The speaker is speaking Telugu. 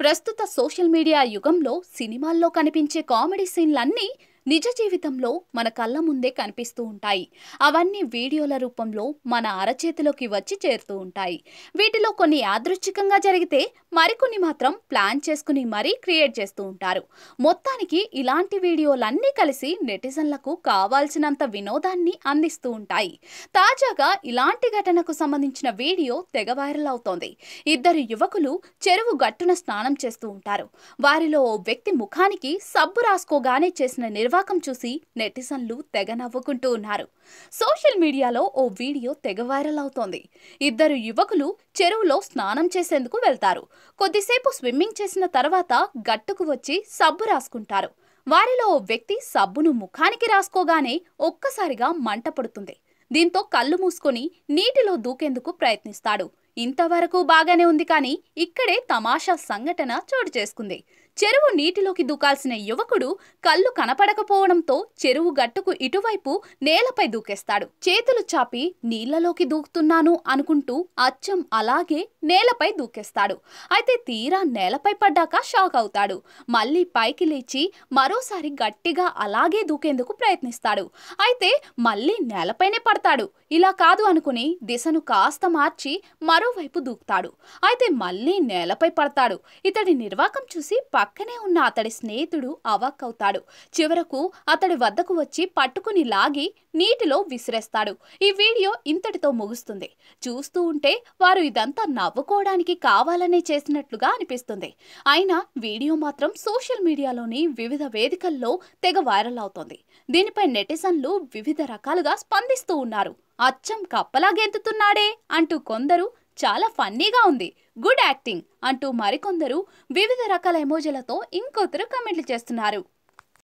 ప్రస్తుత సోషల్ మీడియా యుగంలో సినిమాల్లో కనిపించే కామెడీ సీన్లన్నీ నిజ జీవితంలో మన కళ్ళ ముందే కనిపిస్తూ ఉంటాయి. అవన్నీ వీడియోల రూపంలో మన అరచేతిలోకి వచ్చి చేరుతూ ఉంటాయి. వీటిలో కొన్ని యాదృచ్ఛికంగా జరిగితే మరికొన్ని మాత్రం ప్లాన్ చేసుకుని మరీ క్రియేట్ చేస్తూ ఉంటారు. మొత్తానికి ఇలాంటి వీడియోలన్నీ కలిసి నెటిజన్లకు కావాల్సినంత వినోదాన్ని అందిస్తూ ఉంటాయి. తాజాగా ఇలాంటి ఘటనకు సంబంధించిన వీడియో తెగ వైరల్ అవుతోంది. ఇద్దరు యువకులు చెరువు గట్టున స్నానం చేస్తూ ఉంటారు. వారిలో ఓ వ్యక్తి ముఖానికి సబ్బు రాసుకోగానే చేసిన నిర్వాకం చూసి నెటిజన్లు తెగ నవ్వుకుంటూ ఉన్నారు. సోషల్ మీడియాలో ఓ వీడియో తెగ వైరల్ అవుతోంది. ఇద్దరు యువకులు చెరువులో స్నానం చేసేందుకు వెళ్తారు. కొద్దిసేపు స్విమ్మింగ్ చేసిన తర్వాత గట్టుకు వచ్చి సబ్బు రాసుకుంటారు. వారిలో ఓ వ్యక్తి సబ్బును ముఖానికి రాసుకోగానే ఒక్కసారిగా మంట పడుతుంది. దీంతో కళ్ళు మూసుకొని నీటిలో దూకేందుకు ప్రయత్నిస్తాడు. ఇంతవరకు బాగానే ఉంది, కానీ ఇక్కడే తమాషా సంఘటన చోటు చేసుకుంది. చెరువు నీటిలోకి దూకాల్సిన యువకుడు కళ్ళు కనపడకపోవడంతో చెరువు గట్టుకు ఇటువైపు నేలపై దూకేస్తాడు. చేతులు చాపి నీళ్లలోకి దూకుతున్నాను అనుకుంటూ అచ్చం అలాగే నేలపై దూకేస్తాడు. అయితే తీరా నేలపై పడ్డాక షాక్ అవుతాడు. మళ్ళీ పైకి లేచి మరోసారి గట్టిగా అలాగే దూకేందుకు ప్రయత్నిస్తాడు. అయితే మళ్ళీ నేలపైనే పడతాడు. ఇలా కాదు అనుకుని దిశను కాస్త మార్చి మరోవైపు దూకుతాడు. అయితే మళ్ళీ నేలపై పడతాడు. ఇతడి నిర్వాకం చూసి పక్కనే ఉన్న అతడి స్నేహితుడు అవాక్కవుతాడు. చివరకు అతడి వద్దకు వచ్చి పట్టుకుని లాగి నీటిలో విసిరేస్తాడు. ఈ వీడియో ఇంతటితో ముగుస్తుంది. చూస్తూ ఉంటే వారు ఇదంతా నవ్వుకోవడానికి కావాలనే చేసినట్లుగా అనిపిస్తుంది. అయినా వీడియో మాత్రం సోషల్ మీడియాలోని వివిధ వేదికల్లో తెగ వైరల్ అవుతోంది. దీనిపై నెటిజన్లు వివిధ రకాలుగా స్పందిస్తూ ఉన్నారు. అచ్చం కప్పలా గెంతుతున్నాడే అంటూ కొందరు, చాలా ఫన్నీగా ఉంది, గుడ్ యాక్టింగ్ అంటూ మరికొందరు వివిధ రకాల ఎమోజీలతో ఇంకొందరు కామెంట్లు చేస్తున్నారు.